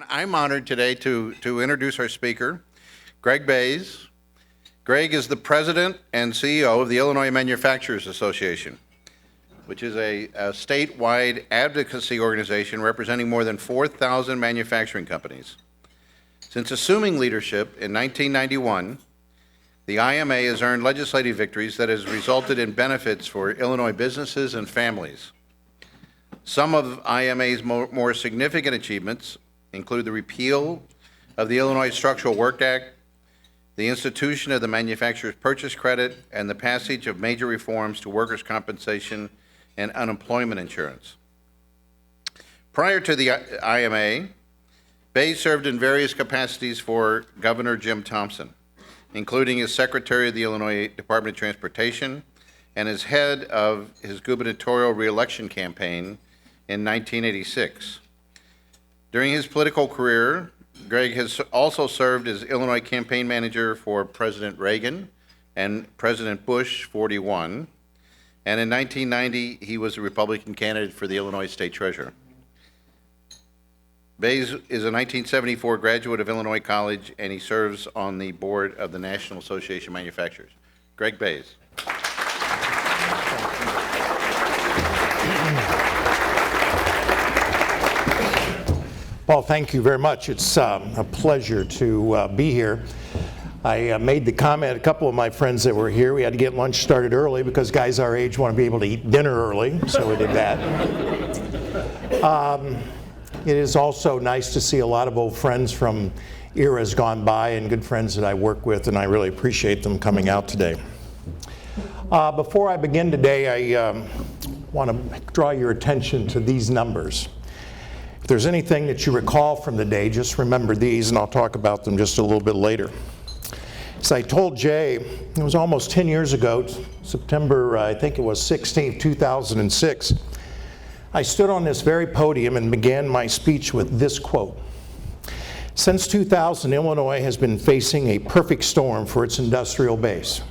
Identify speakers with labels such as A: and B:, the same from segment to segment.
A: I'm honored today to introduce our speaker, Greg Baise. Greg is the president and CEO of the Illinois Manufacturers Association, which is a statewide advocacy organization representing more than 4,000 manufacturing companies. Since assuming leadership in 1991, the IMA has earned legislative victories that has resulted in benefits for Illinois businesses and families. Some of IMA's more significant achievements include the repeal of the Illinois Structural Work Act, the institution of the Manufacturer's Purchase Credit, and the passage of major reforms to workers' compensation and unemployment insurance. Prior to the IMA, Baise served in various capacities for Governor Jim Thompson, including as Secretary of the Illinois Department of Transportation and as head of his gubernatorial reelection campaign in 1986. During his political career, Greg has also served as Illinois campaign manager for President Reagan and President Bush 41, and in 1990 he was a Republican candidate for the Illinois State Treasurer. Baise is a 1974 graduate of Illinois College, and he serves on the board of the National Association of Manufacturers. Greg Baise.
B: Paul, thank you very much. It's a pleasure to be here. I made the comment, a couple of my friends that were here, we had to get lunch started early because guys our age want to be able to eat dinner early, so we did that. It is also nice to see a lot of old friends from eras gone by and good friends that I work with, and I really appreciate them coming out today. Before I begin today, I want to draw your attention to these numbers. If there's anything that you recall from the day, just remember these, and I'll talk about them just a little bit later. As I told Jay, it was almost 10 years ago, September, I think it was 16th, 2006, I stood on this very podium and began my speech with this quote. Since 2000, Illinois has been facing a perfect storm for its industrial base.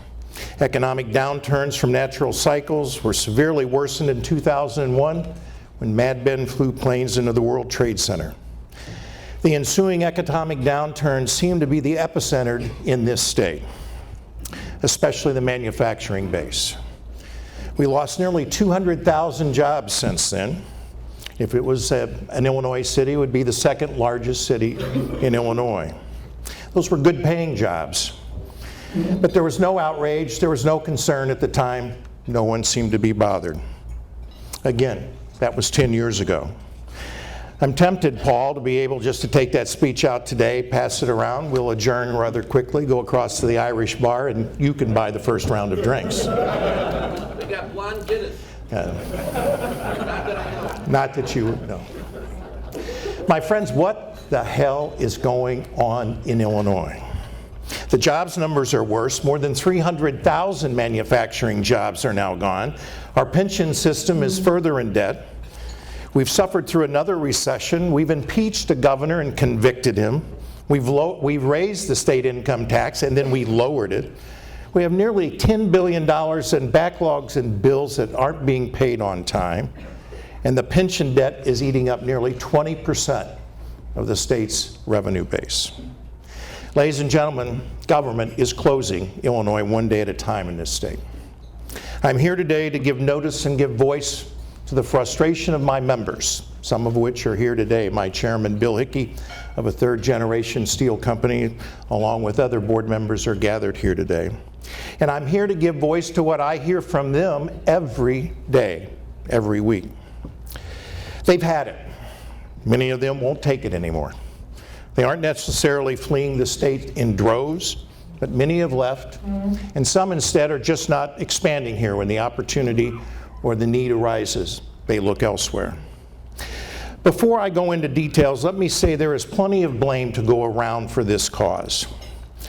B: Economic downturns from natural cycles were severely worsened in 2001 when Mad Ben flew planes into the World Trade Center. The ensuing economic downturn seemed to be the epicenter in this state, especially the manufacturing base. We lost nearly 200,000 jobs since then. If it was an Illinois city, it would be the second largest city in Illinois. Those were good paying jobs. But there was no outrage, there was no concern at the time. No one seemed to be bothered. Again, that was 10 years ago. I'm tempted, Paul, to be able just to take that speech out today, pass it around. We'll adjourn rather quickly, go across to the Irish bar, and you can buy the first round of drinks.
C: We got blonde Guinness.
B: Not that you would know. My friends, what the hell is going on in Illinois? The jobs numbers are worse. More than 300,000 manufacturing jobs are now gone. Our pension system is further in debt. We've suffered through another recession. We've impeached a governor and convicted him. We've raised the state income tax and then we lowered it. We have nearly $10 billion in backlogs and bills that aren't being paid on time. And the pension debt is eating up nearly 20% of the state's revenue base. Ladies and gentlemen, government is closing Illinois one day at a time in this state. I'm here today to give notice and give voice to the frustration of my members, some of which are here today. My chairman, Bill Hickey, of a third-generation steel company, along with other board members, are gathered here today. And I'm here to give voice to what I hear from them every day, every week. They've had it. Many of them won't take it anymore. They aren't necessarily fleeing the state in droves, but many have left, and some instead are just not expanding here when the opportunity or the need arises. They look elsewhere. Before I go into details, let me say there is plenty of blame to go around for this cause.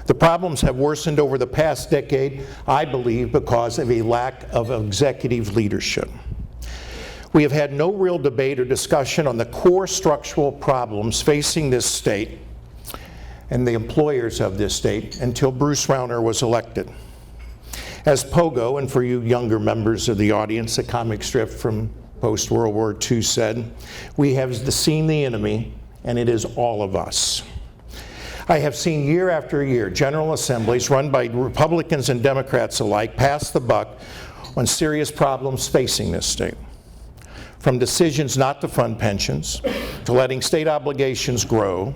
B: The problems have worsened over the past decade, I believe, because of a lack of executive leadership. We have had no real debate or discussion on the core structural problems facing this state and the employers of this state until Bruce Rauner was elected. As Pogo, and for you younger members of the audience, a comic strip from post-World War II said, we have seen the enemy and it is all of us. I have seen year after year General Assemblies run by Republicans and Democrats alike pass the buck on serious problems facing this state. From decisions not to fund pensions, to letting state obligations grow,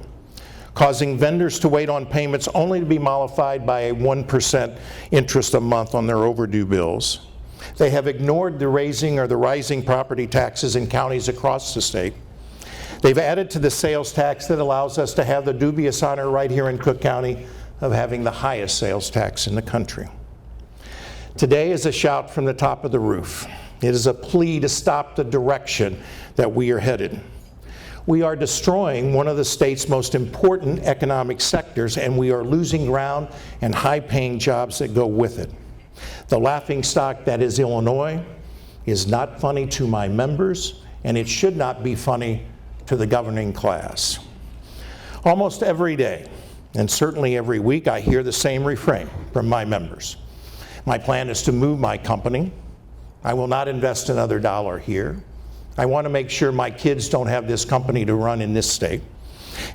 B: causing vendors to wait on payments only to be mollified by a 1% interest a month on their overdue bills. They have ignored the raising or the rising property taxes in counties across the state. They've added to the sales tax that allows us to have the dubious honor right here in Cook County of having the highest sales tax in the country. Today is a shout from the top of the roof. It is a plea to stop the direction that we are headed. We are destroying one of the state's most important economic sectors, and we are losing ground and high-paying jobs that go with it. The laughingstock that is Illinois is not funny to my members, and it should not be funny to the governing class. Almost every day, and certainly every week, I hear the same refrain from my members. My plan is to move my company. I will not invest another dollar here. I want to make sure my kids don't have this company to run in this state.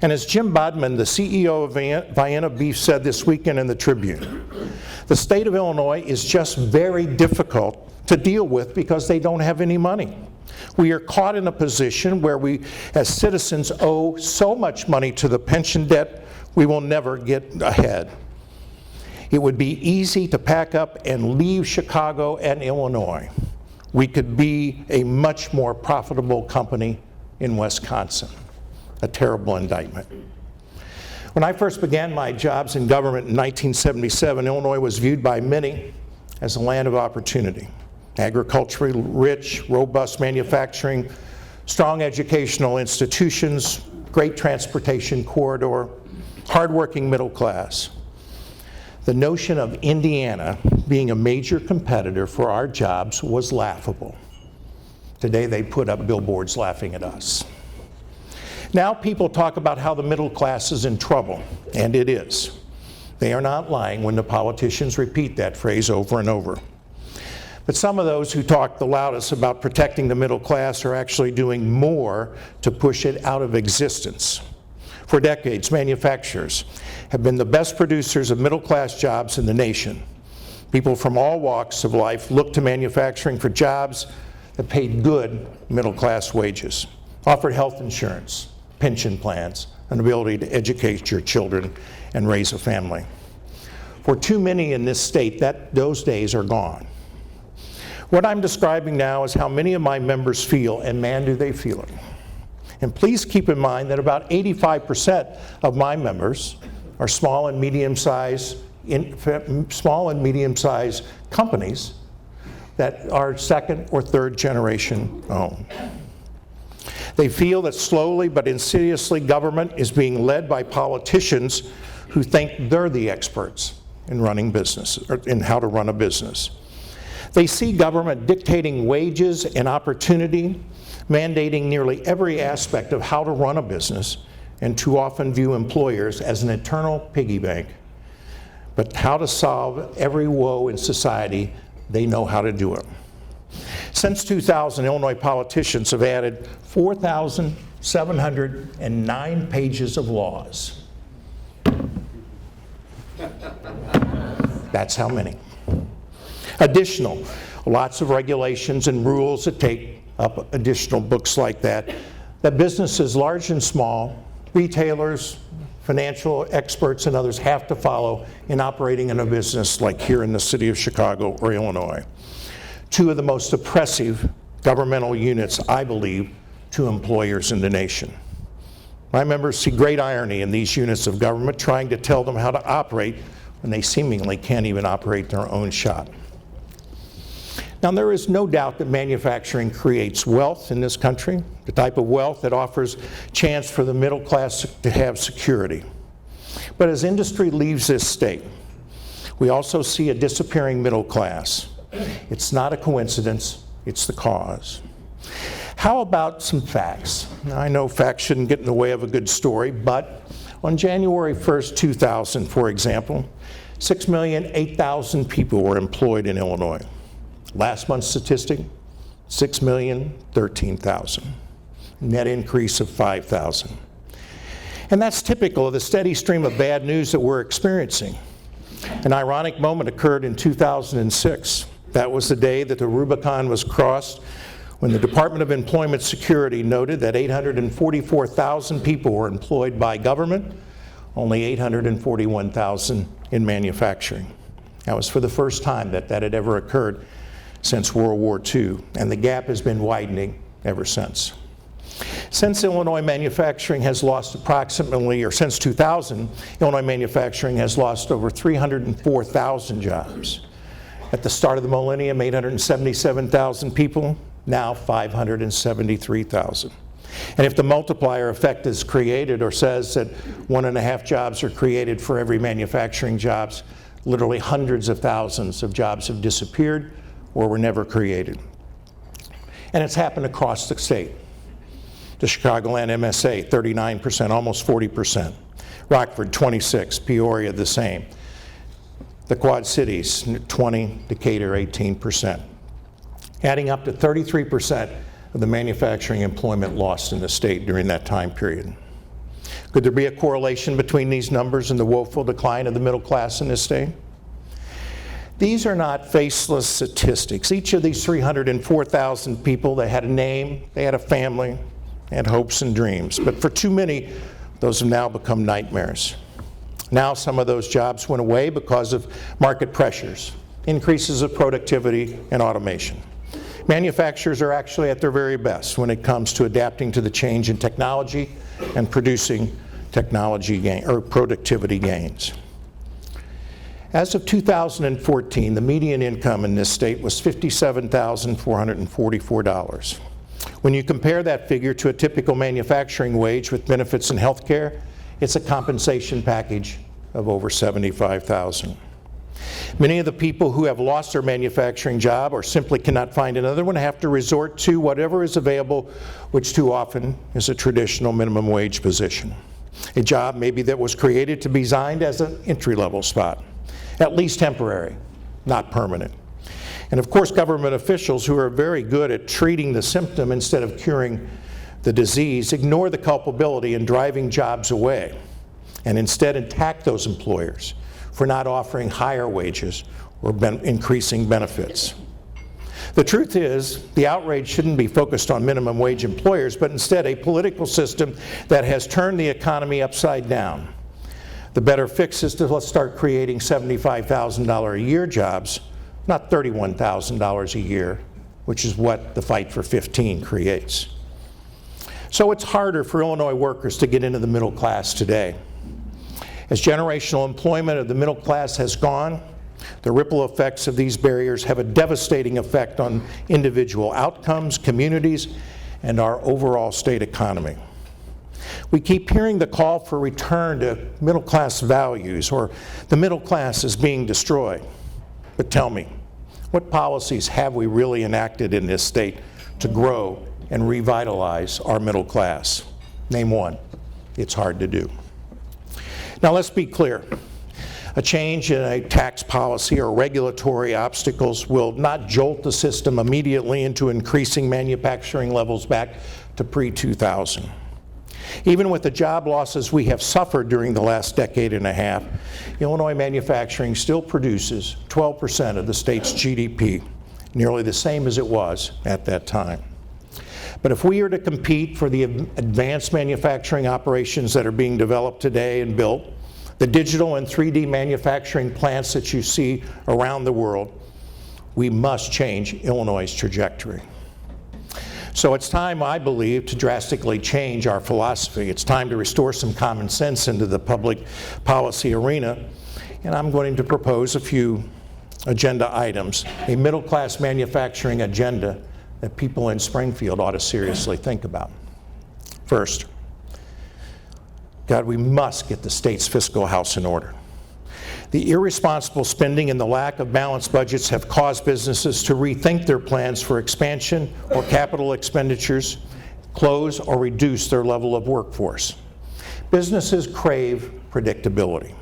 B: And as Jim Bodman, the CEO of Vienna Beef, said this weekend in the Tribune, the state of Illinois is just very difficult to deal with because they don't have any money. We are caught in a position where we, as citizens, owe so much money to the pension debt, we will never get ahead. It would be easy to pack up and leave Chicago and Illinois. We could be a much more profitable company in Wisconsin. A terrible indictment. When I first began my jobs in government in 1977, Illinois was viewed by many as a land of opportunity. Agriculturally rich, robust manufacturing, strong educational institutions, great transportation corridor, hardworking middle class. The notion of Indiana being a major competitor for our jobs was laughable. Today they put up billboards laughing at us. Now people talk about how the middle class is in trouble, and it is. They are not lying when the politicians repeat that phrase over and over. But some of those who talk the loudest about protecting the middle class are actually doing more to push it out of existence. For decades, manufacturers have been the best producers of middle-class jobs in the nation. People from all walks of life look to manufacturing for jobs that paid good middle-class wages, offered health insurance, pension plans, an ability to educate your children and raise a family. For too many in this state, those days are gone. What I'm describing now is how many of my members feel, and man, do they feel it. And please keep in mind that about 85% of my members are small and medium-sized companies that are second or third generation owned. They feel that slowly but insidiously government is being led by politicians who think they're the experts in running business, or in how to run a business. They see government dictating wages and opportunity, mandating nearly every aspect of how to run a business, and too often view employers as an eternal piggy bank. But how to solve every woe in society, they know how to do it. Since 2000, Illinois politicians have added 4,709 pages of laws. That's how many. Additional, lots of regulations and rules that take up additional books like that businesses large and small, retailers, financial experts, and others have to follow in operating in a business like here in the city of Chicago or Illinois. Two of the most oppressive governmental units, I believe, to employers in the nation. My members see great irony in these units of government trying to tell them how to operate when they seemingly can't even operate their own shop. Now, there is no doubt that manufacturing creates wealth in this country, the type of wealth that offers chance for the middle class to have security. But as industry leaves this state, we also see a disappearing middle class. It's not a coincidence, it's the cause. How about some facts? Now, I know facts shouldn't get in the way of a good story, but on January 1st, 2000, for example, 6,008,000 people were employed in Illinois. Last month's statistic, 6,013,000, net increase of 5,000. And that's typical of the steady stream of bad news that we're experiencing. An ironic moment occurred in 2006. That was the day that the Rubicon was crossed when the Department of Employment Security noted that 844,000 people were employed by government, only 841,000 in manufacturing. That was for the first time that had ever occurred since World War II, and the gap has been widening ever since. Since Illinois manufacturing has lost approximately, or since 2000, Illinois manufacturing has lost over 304,000 jobs. At the start of the millennium, 877,000 people, now 573,000. And if the multiplier effect is created, or says that 1.5 jobs are created for every manufacturing jobs, literally hundreds of thousands of jobs have disappeared or were never created. And it's happened across the state. The Chicagoland MSA, 39%, almost 40%. Rockford, 26%, Peoria, the same. The Quad Cities, 20%, Decatur, 18%. Adding up to 33% of the manufacturing employment lost in the state during that time period. Could there be a correlation between these numbers and the woeful decline of the middle class in this state? These are not faceless statistics. Each of these 304,000 people, they had a name, they had a family, they had hopes and dreams. But for too many, those have now become nightmares. Now some of those jobs went away because of market pressures, increases of productivity and automation. Manufacturers are actually at their very best when it comes to adapting to the change in technology and producing technology gain, or productivity gains. As of 2014, the median income in this state was $57,444. When you compare that figure to a typical manufacturing wage with benefits and health care, it's a compensation package of over $75,000. Many of the people who have lost their manufacturing job or simply cannot find another one have to resort to whatever is available, which too often is a traditional minimum wage position. A job maybe that was created to be designed as an entry-level spot, at least temporary, not permanent. And of course, government officials who are very good at treating the symptom instead of curing the disease ignore the culpability in driving jobs away and instead attack those employers for not offering higher wages or increasing benefits. The truth is, the outrage shouldn't be focused on minimum wage employers, but instead a political system that has turned the economy upside down. The better fix is to let's start creating $75,000 a year jobs, not $31,000 a year, which is what the Fight for 15 creates. So it's harder for Illinois workers to get into the middle class today. As generational employment of the middle class has gone, the ripple effects of these barriers have a devastating effect on individual outcomes, communities, and our overall state economy. We keep hearing the call for return to middle class values, or the middle class is being destroyed. But tell me, what policies have we really enacted in this state to grow and revitalize our middle class? Name one. It's hard to do. Now let's be clear. A change in a tax policy or regulatory obstacles will not jolt the system immediately into increasing manufacturing levels back to pre-2000. Even with the job losses we have suffered during the last decade and a half, Illinois manufacturing still produces 12% of the state's GDP, nearly the same as it was at that time. But if we are to compete for the advanced manufacturing operations that are being developed today and built, the digital and 3D manufacturing plants that you see around the world, we must change Illinois' trajectory. So it's time, I believe, to drastically change our philosophy. It's time to restore some common sense into the public policy arena, and I'm going to propose a few agenda items, a middle-class manufacturing agenda that people in Springfield ought to seriously think about. First, God, we must get the state's fiscal house in order. The irresponsible spending and the lack of balanced budgets have caused businesses to rethink their plans for expansion or capital expenditures, close or reduce their level of workforce. Businesses crave predictability.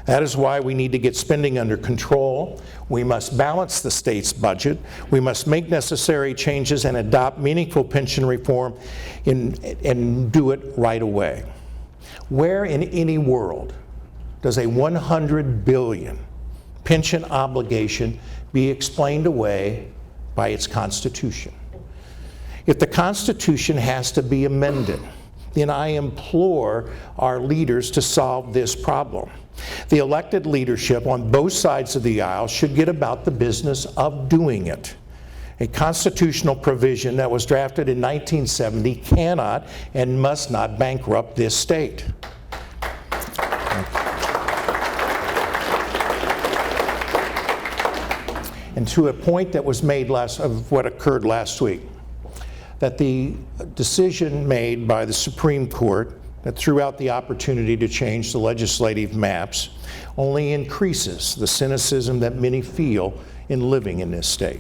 B: That is why we need to get spending under control. We must balance the state's budget. We must make necessary changes and adopt meaningful pension reform and do it right away. Where in any world does a $100 billion pension obligation be explained away by its Constitution? If the Constitution has to be amended, then I implore our leaders to solve this problem. The elected leadership on both sides of the aisle should get about the business of doing it. A constitutional provision that was drafted in 1970 cannot and must not bankrupt this state. And to a point that was made of what occurred last week, that the decision made by the Supreme Court that threw out the opportunity to change the legislative maps only increases the cynicism that many feel in living in this state.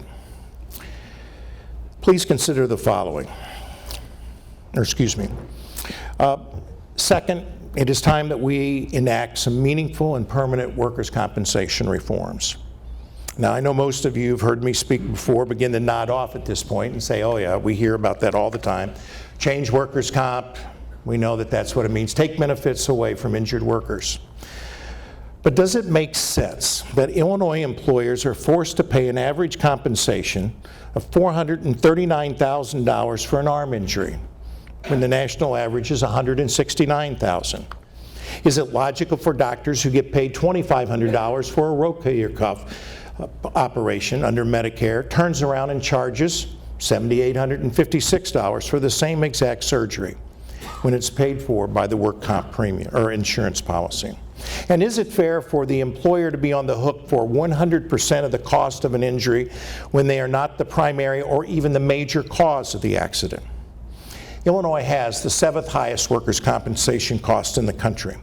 B: Please consider the following. Second, it is time that we enact some meaningful and permanent workers' compensation reforms. Now, I know most of you have heard me speak before begin to nod off at this point and say, oh yeah, we hear about that all the time. Change workers' comp, we know that that's what it means. Take benefits away from injured workers. But does it make sense that Illinois employers are forced to pay an average compensation of $439,000 for an arm injury when the national average is $169,000? Is it logical for doctors who get paid $2,500 for a rotator cuff operation under Medicare turns around and charges $7,856 for the same exact surgery when it's paid for by the work comp premium or insurance policy? And is it fair for the employer to be on the hook for 100% of the cost of an injury when they are not the primary or even the major cause of the accident? Illinois has the 7th highest workers' compensation cost in the country.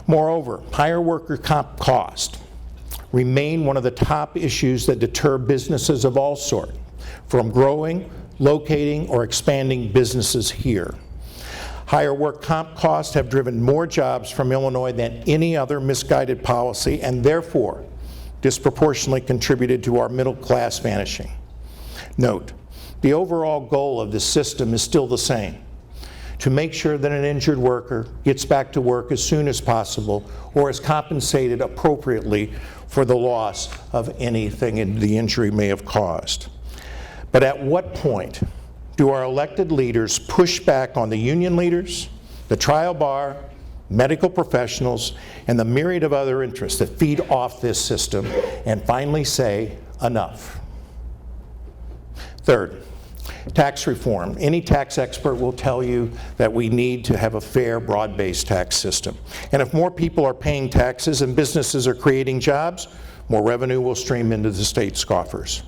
B: Moreover, higher worker comp cost remain one of the top issues that deter businesses of all sorts from growing, locating, or expanding businesses here. Higher work comp costs have driven more jobs from Illinois than any other misguided policy and therefore disproportionately contributed to our middle class vanishing. Note, the overall goal of this system is still the same: to make sure that an injured worker gets back to work as soon as possible or is compensated appropriately for the loss of anything the injury may have caused. But at what point do our elected leaders push back on the union leaders, the trial bar, medical professionals, and the myriad of other interests that feed off this system and finally say, enough? Third, tax reform. Any tax expert will tell you that we need to have a fair, broad-based tax system. And if more people are paying taxes and businesses are creating jobs, more revenue will stream into the state's coffers.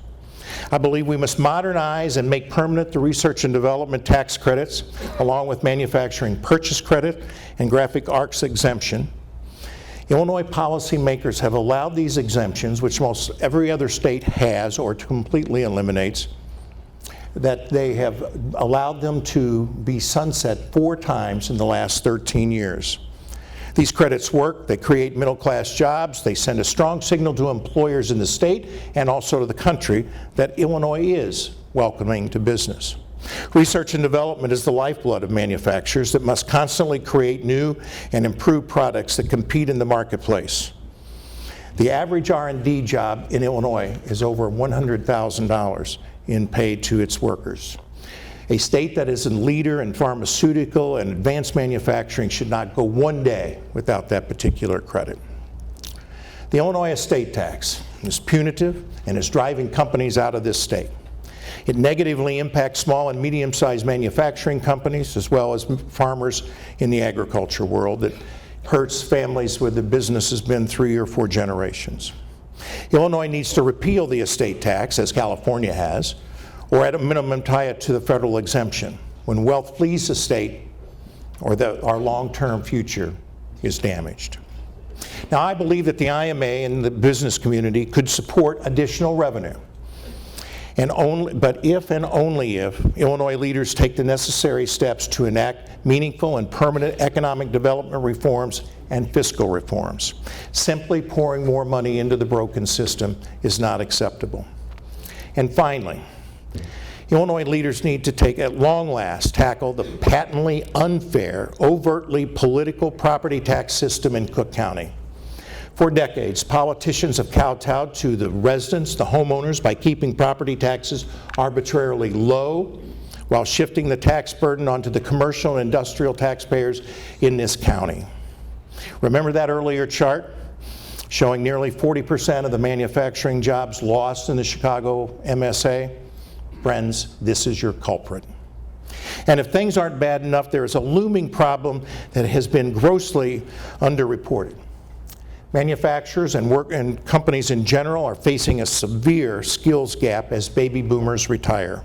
B: I believe we must modernize and make permanent the research and development tax credits, along with manufacturing purchase credit and graphic arts exemption. Illinois policymakers have allowed these exemptions, which most every other state has or completely eliminates, that they have allowed them to be sunset 4 times in the last 13 years. These credits work, they create middle-class jobs, they send a strong signal to employers in the state and also to the country that Illinois is welcoming to business. Research and development is the lifeblood of manufacturers that must constantly create new and improved products that compete in the marketplace. The average R&D job in Illinois is over $100,000 in pay to its workers. A state that is a leader in pharmaceutical and advanced manufacturing should not go one day without that particular credit. The Illinois estate tax is punitive and is driving companies out of this state. It negatively impacts small and medium-sized manufacturing companies as well as farmers in the agriculture world. It hurts families where the business has been 3 or 4 generations. Illinois needs to repeal the estate tax, as California has, or at a minimum tie it to the federal exemption when wealth flees the state or our long-term future is damaged. Now, I believe that the IMA and the business community could support additional revenue, but if and only if Illinois leaders take the necessary steps to enact meaningful and permanent economic development reforms and fiscal reforms. Simply pouring more money into the broken system is not acceptable. And finally, Illinois leaders need to at long last, tackle the patently unfair, overtly political property tax system in Cook County. For decades, politicians have kowtowed to the residents, the homeowners, by keeping property taxes arbitrarily low while shifting the tax burden onto the commercial and industrial taxpayers in this county. Remember that earlier chart showing nearly 40% of the manufacturing jobs lost in the Chicago MSA? Friends, this is your culprit. And if things aren't bad enough, there is a looming problem that has been grossly underreported. Manufacturers and companies in general are facing a severe skills gap as baby boomers retire.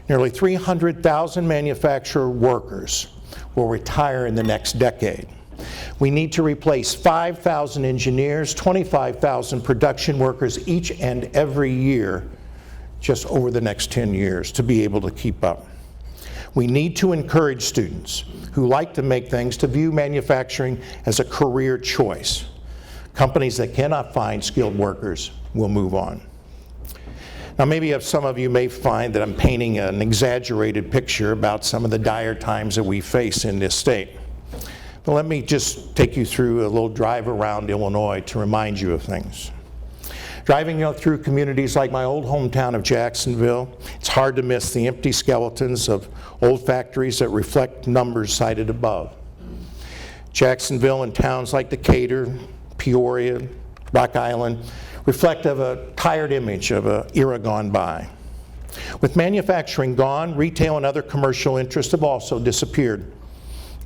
B: Nearly 300,000 manufacturer workers will retire in the next decade. We need to replace 5,000 engineers, 25,000 production workers each and every year just over the next 10 years to be able to keep up. We need to encourage students who like to make things to view manufacturing as a career choice. Companies that cannot find skilled workers will move on. Now, maybe some of you may find that I'm painting an exaggerated picture about some of the dire times that we face in this state. But let me just take you through a little drive around Illinois to remind you of things. Driving through communities like my old hometown of Jacksonville, it's hard to miss the empty skeletons of old factories that reflect numbers cited above. Jacksonville and towns like Decatur, Peoria, Rock Island reflect of a tired image of an era gone by. With manufacturing gone, retail and other commercial interests have also disappeared.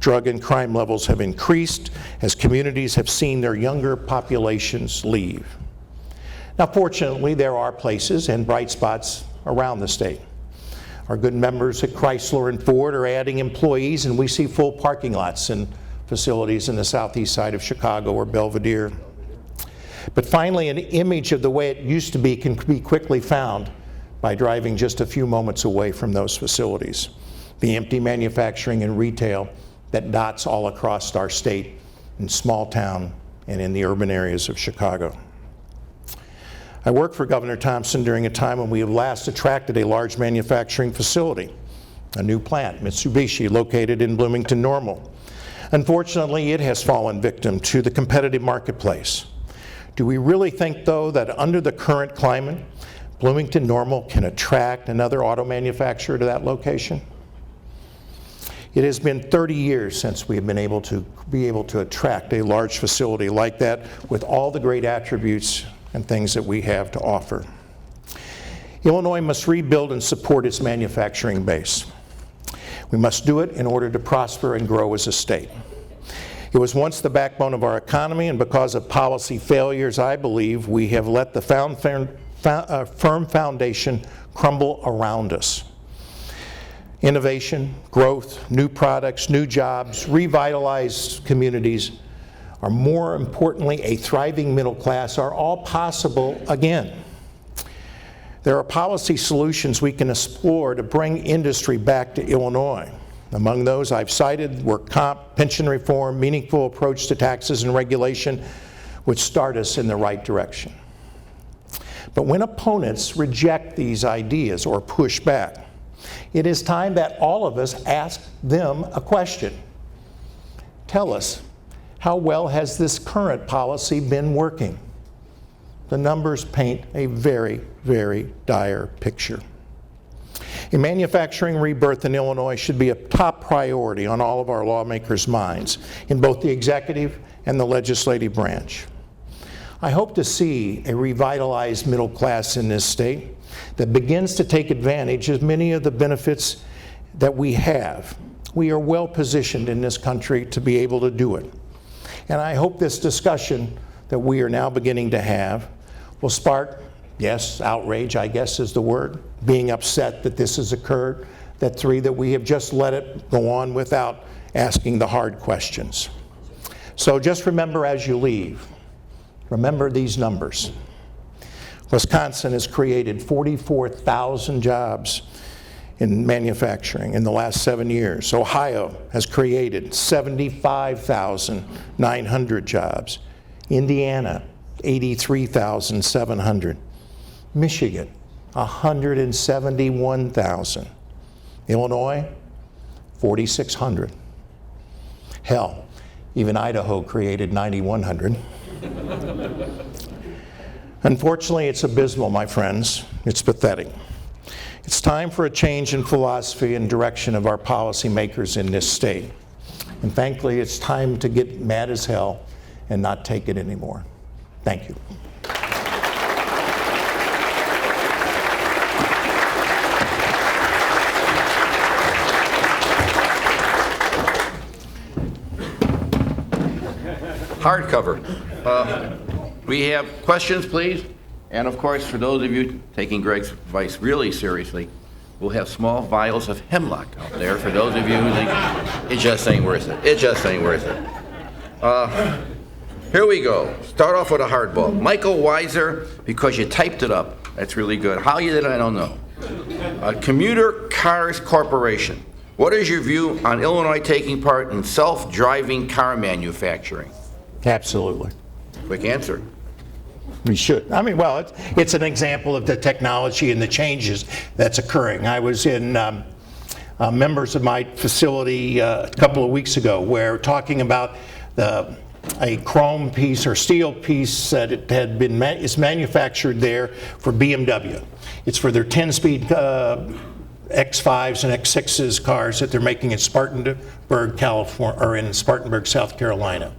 B: Drug and crime levels have increased as communities have seen their younger populations leave. Now, fortunately, there are places and bright spots around the state. Our good members at Chrysler and Ford are adding employees, and we see full parking lots and facilities in the southeast side of Chicago or Belvedere. But finally, an image of the way it used to be can be quickly found by driving just a few moments away from those facilities. The empty manufacturing and retail that dots all across our state, in small town and in the urban areas of Chicago. I worked for Governor Thompson during a time when we have last attracted a large manufacturing facility, a new plant, Mitsubishi, located in Bloomington Normal. Unfortunately, it has fallen victim to the competitive marketplace. Do we really think, though, that under the current climate, Bloomington Normal can attract another auto manufacturer to that location? It has been 30 years since we have been able to attract a large facility like that with all the great attributes and things that we have to offer. Illinois must rebuild and support its manufacturing base. We must do it in order to prosper and grow as a state. It was once the backbone of our economy, and because of policy failures, I believe we have let the firm foundation crumble around us. Innovation, growth, new products, new jobs, revitalized communities, or more importantly, a thriving middle class, are all possible again. There are policy solutions we can explore to bring industry back to Illinois. Among those I've cited work comp, pension reform, meaningful approach to taxes and regulation would start us in the right direction. But when opponents reject these ideas or push back, it is time that all of us ask them a question. Tell us, how well has this current policy been working? The numbers paint a very, very dire picture. A manufacturing rebirth in Illinois should be a top priority on all of our lawmakers' minds in both the executive and the legislative branch. I hope to see a revitalized middle class in this state that begins to take advantage of many of the benefits that we have. We are well positioned in this country to be able to do it. And I hope this discussion that we are now beginning to have will spark, yes, outrage, I guess is the word, being upset that this has occurred, that we have just let it go on without asking the hard questions. So just remember as you leave, remember these numbers. Wisconsin has created 44,000 jobs in manufacturing in the last 7 years. Ohio has created 75,900 jobs. Indiana, 83,700. Michigan, 171,000. Illinois, 4,600. Hell, even Idaho created 9,100. Unfortunately, it's abysmal, my friends. It's pathetic. It's time for a change in philosophy and direction of our policymakers in this state. And thankfully, it's time to get mad as hell and not take it anymore. Thank you.
C: Hardcover. We have questions, please. And of course, for those of you taking Greg's advice really seriously, we'll have small vials of hemlock out there for those of you who think it just ain't worth it. It just ain't worth it. Here we go. Start off with a hardball. Michael Weiser, because you typed it up. That's really good. How you did it, I don't know. Commuter Cars Corporation. What is your view on Illinois taking part in self-driving car manufacturing?
B: Absolutely.
C: Quick answer.
B: We should. I mean, well, it's an example of the technology and the changes that's occurring. I was in members of my facility a couple of weeks ago where talking about a chrome piece or steel piece that it had been is manufactured there for BMW. It's for their 10-speed X5s and X6s cars that they're making in Spartanburg, California, or in Spartanburg, South Carolina.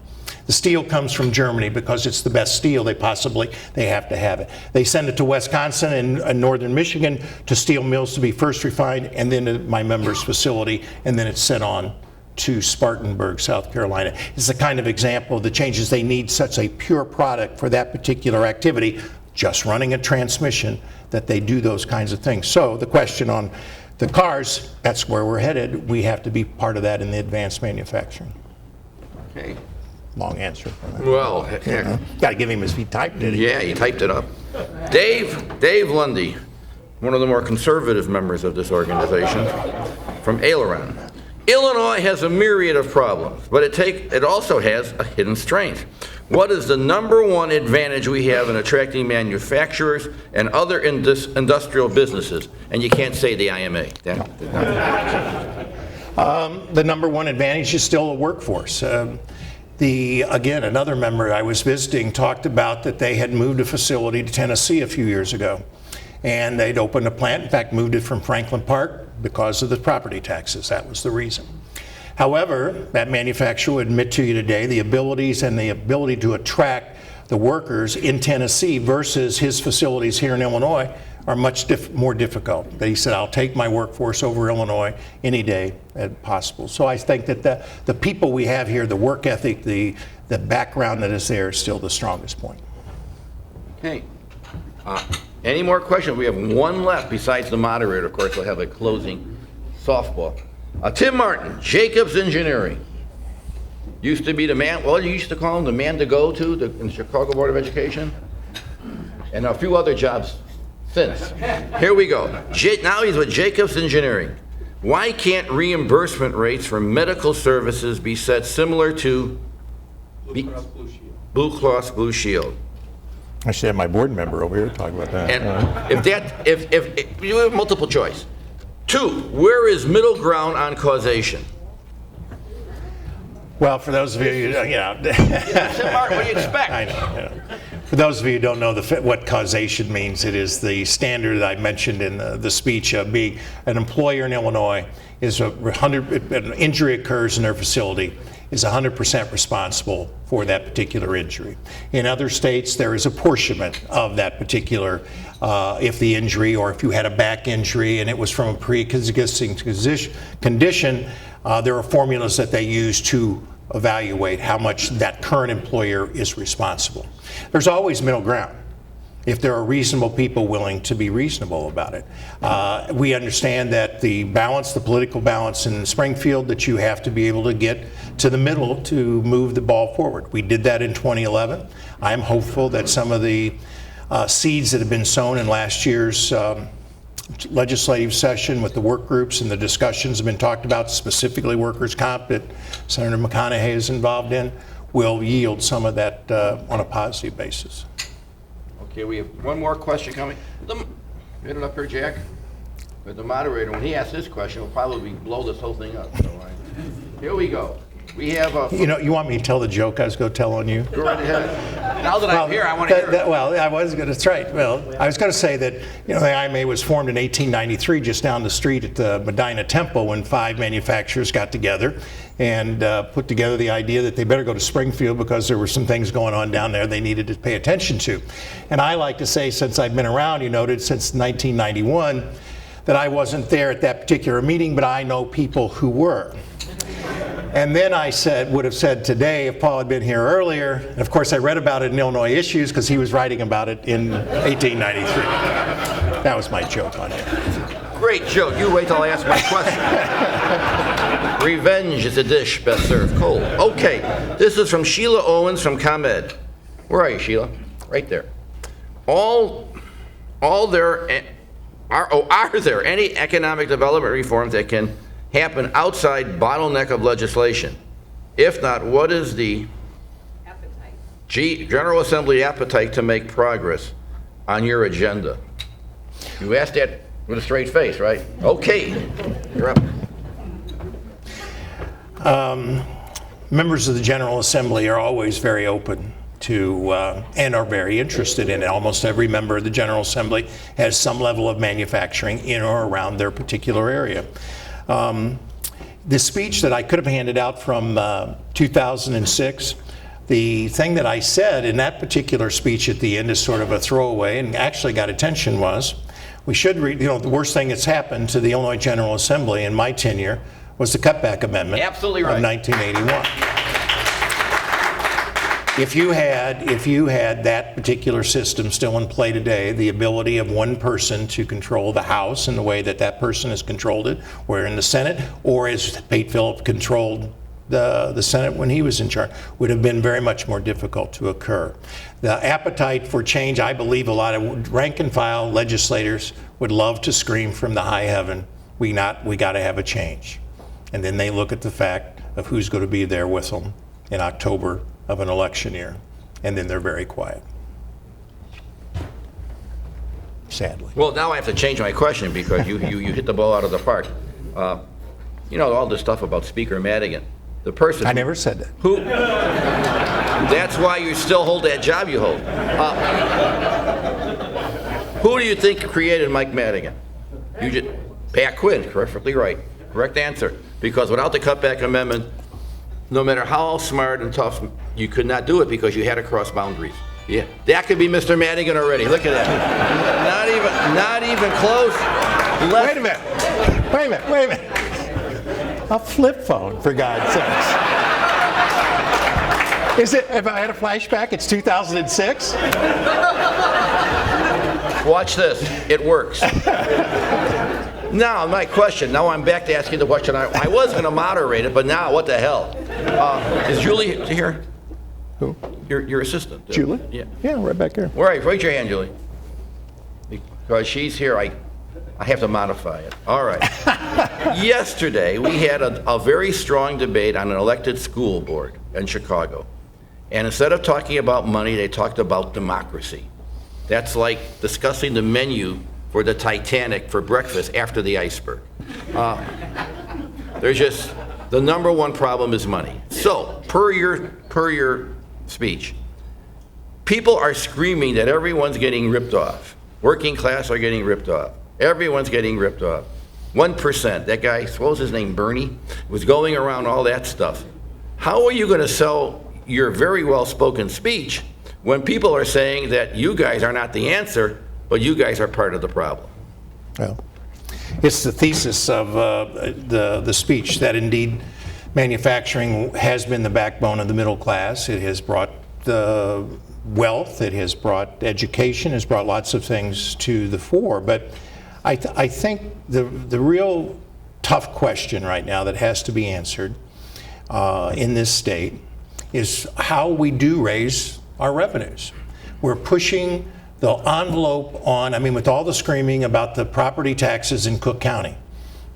B: The steel comes from Germany because it's the best steel they have to have it. They send it to Wisconsin and northern Michigan to steel mills to be first refined, and then to my member's facility, and then it's sent on to Spartanburg, South Carolina. It's the kind of example of the changes. They need such a pure product for that particular activity, just running a transmission, that they do those kinds of things. So the question on the cars, that's where we're headed. We have to be part of that in the advanced manufacturing.
C: Okay.
B: Long answer.
C: Well,
B: Got to give him his, he typed it.
C: yeah, you typed it up. Dave Lundy, one of the more conservative members of this organization, from Aileron. Illinois has a myriad of problems, but it also has a hidden strength. What is the #1 advantage we have in attracting manufacturers and other industrial businesses? And you can't say the IMA.
B: The #1 advantage is still a workforce. Again, another member I was visiting talked about that they had moved a facility to Tennessee a few years ago. And they'd opened a plant, in fact, moved it from Franklin Park because of the property taxes. That was the reason. However, that manufacturer would admit to you today the abilities and the ability to attract the workers in Tennessee versus his facilities here in Illinois are much more difficult. He said, I'll take my workforce over Illinois any day as possible. So I think that the people we have here, the work ethic, the background that is there is still the strongest point.
C: Okay. Any more questions? We have one left besides the moderator. Of course, we'll have a closing softball. Tim Martin, Jacobs Engineering. Used to be the man, well, you used to call him the man to go to in the Chicago Board of Education. And a few other jobs since. Here we go. Now he's with Jacobs Engineering. Why can't reimbursement rates for medical services be set similar to Blue Cross Blue Shield?
B: I should have my board member over here talk about that.
C: And if you have multiple choice. 2, where is middle ground on causation?
B: Well, for those of you,
C: Tim Martin, what do you expect?
B: I know. For those of you who don't know what causation means, it is the standard that I mentioned in the speech of being an employer in Illinois is an injury occurs in their facility is 100% responsible for that particular injury. In other states, there is apportionment of that particular, if the injury or if you had a back injury and it was from a pre-existing condition, there are formulas that they use to evaluate how much that current employer is responsible. There's always middle ground if there are reasonable people willing to be reasonable about it. We understand that the balance, the political balance in Springfield, that you have to be able to get to the middle to move the ball forward. We did that in 2011. I'm hopeful that some of the seeds that have been sown in last year's legislative session with the work groups and the discussions have been talked about, specifically workers' comp that Senator McConaughey is involved in, will yield some of that on a positive basis.
C: Okay, we have one more question coming. Get it up here, Jack. But the moderator, when he asks this question, will probably blow this whole thing up. So, here we go. We have a...
B: You know, you want me to tell the joke I was going to tell on you?
C: Go right ahead. Now that I'm here, I want to hear it.
B: Well, I was going to, that's right. Well, I was going to say that, you know, the IMA was formed in 1893 just down the street at the Medina Temple when 5 manufacturers got together and put together the idea that they better go to Springfield because there were some things going on down there they needed to pay attention to. And I like to say, since I've been around, you noted, since 1991, that I wasn't there at that particular meeting, but I know people who were. And then I would have said today, if Paul had been here earlier, and of course I read about it in Illinois Issues because he was writing about it in 1893. That was my joke on it.
C: Great joke. You wait till I ask my question. Revenge is a dish best served cold. Okay, this is from Sheila Owens from ComEd. Where are you, Sheila? Right there. Are there any economic development reforms that can happen outside bottleneck of legislation? If not, what is the General Assembly appetite to make progress on your agenda? You asked that with a straight face, right? Okay, you're up.
B: Members of the General Assembly are always very open to and are very interested in it. Almost every member of the General Assembly has some level of manufacturing in or around their particular area. The speech that I could have handed out from 2006, the thing that I said in that particular speech at the end is sort of a throwaway and actually got attention was, we should read, you know, the worst thing that's happened to the Illinois General Assembly in my tenure was the cutback amendment
C: Absolutely right.
B: of 1981. If you had that particular system still in play today, the ability of one person to control the House in the way that that person has controlled it, or in the Senate, or as Pate Phillip controlled the Senate when he was in charge, would have been very much more difficult to occur. The appetite for change, I believe a lot of rank and file legislators would love to scream from the high heaven, we got to have a change. And then they look at the fact of who's going to be there with them in October of an election year, and then they're very quiet. Sadly.
C: Well, now I have to change my question because you hit the ball out of the park. You know, all this stuff about Speaker Madigan. The person
B: I never said that.
C: who that's why you still hold that job you hold. Who do you think created Mike Madigan? Pat Quinn, perfectly right. Correct answer. Because without the cutback amendment, no matter how smart and tough, you could not do it because you had to cross boundaries. Yeah, that could be Mr. Madigan already. Look at that. Not even close.
B: Wait a minute. A flip phone, for God's sakes. If I had a flashback, it's 2006?
C: Watch this. It works. Now, my question. Now I'm back to asking the question. I was going to moderate it, but now, what the hell? Is Julie here?
B: Who?
C: Your assistant.
B: Julie?
C: Yeah.
B: Yeah, right back here.
C: All right, raise your hand, Julie. Because she's here, I have to modify it. All right. Yesterday, we had a very strong debate on an elected school board in Chicago. And instead of talking about money, they talked about democracy. That's like discussing the menu for the Titanic for breakfast after the iceberg. There's just, the number one problem is money. So, per your speech, people are screaming that everyone's getting ripped off. Working class are getting ripped off. Everyone's getting ripped off. 1%, that guy, suppose his name Bernie, was going around all that stuff. How are you going to sell your very well-spoken speech when people are saying that you guys are not the answer, but you guys are part of the problem?
B: Well, it's the thesis of the speech that indeed manufacturing has been the backbone of the middle class. It has brought the wealth, it has brought education, has brought lots of things to the fore. But I think the real tough question right now that has to be answered in this state is how we do raise our revenues. We're pushing the envelope on, I mean, with all the screaming about the property taxes in Cook County,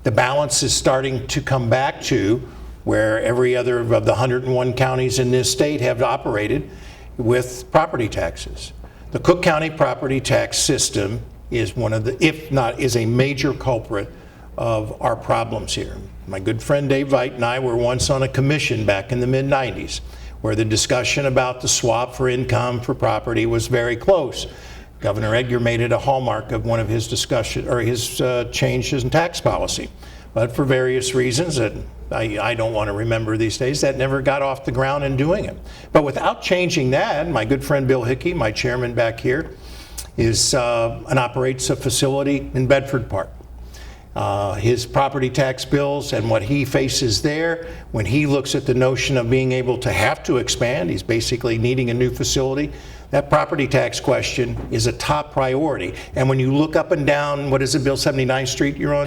B: the balance is starting to come back to where every other of the 101 counties in this state have operated with property taxes. The Cook County property tax system is one of the, if not, is a major culprit of our problems here. My good friend Dave Veit and I were once on a commission back in the mid-90s where the discussion about the swap for income for property was very close. Governor Edgar made it a hallmark of one of his discussion, or his changes in tax policy. But for various reasons that I don't want to remember these days, that never got off the ground in doing it. But without changing that, my good friend Bill Hickey, my chairman back here, operates a facility in Bedford Park. His property tax bills and what he faces there, when he looks at the notion of being able to have to expand, he's basically needing a new facility. That property tax question is a top priority. And when you look up and down, what is it, Bill, 79th Street you're on?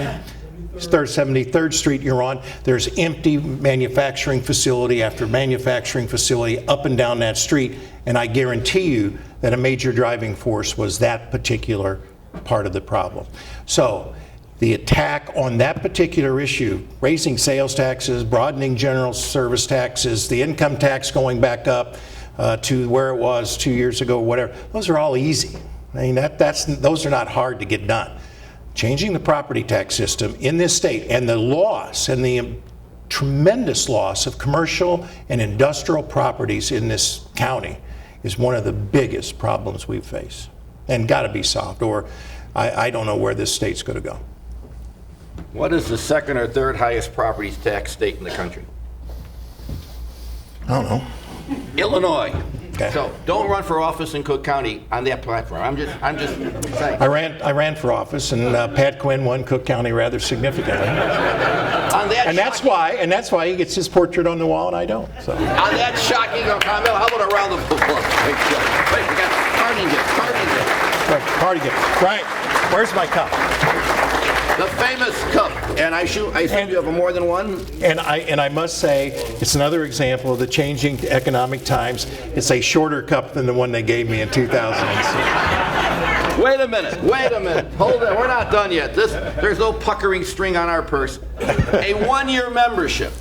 B: 73rd Street you're on, there's empty manufacturing facility after manufacturing facility up and down that street. And I guarantee you that a major driving force was that particular part of the problem. So the attack on that particular issue, raising sales taxes, broadening general service taxes, the income tax going back up to where it was 2 years ago, whatever, those are all easy. I mean, those are not hard to get done. Changing the property tax system in this state and the loss and the tremendous loss of commercial and industrial properties in this county is one of the biggest problems we face and got to be solved, or I don't know where this state's going to go.
C: What is the second or third highest property tax state in the country?
B: I don't know.
C: Illinois.
B: Okay.
C: So don't run for office in Cook County on that platform. I'm just saying.
B: I ran for office, and Pat Quinn won Cook County rather significantly. And that's why he gets his portrait on the wall and I don't. So.
C: On that shocking comment, how about a round of applause? Wait, we got
B: Party gift. Right. Where's my cup?
C: The famous cup, and I assume you have more than one?
B: And I must say, it's another example of the changing economic times. It's a shorter cup than the one they gave me in 2006.
C: Wait a minute. Hold on, we're not done yet. There's no puckering string on our purse. A one-year membership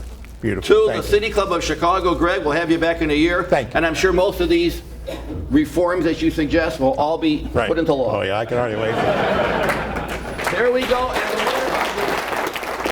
B: Beautiful.
C: to the City Club of Chicago. Greg, we'll have you back in a year.
B: Thank you.
C: And I'm sure most of these reforms that you suggest will all be put into law.
B: Oh yeah, I can hardly wait for that.
C: There we go. And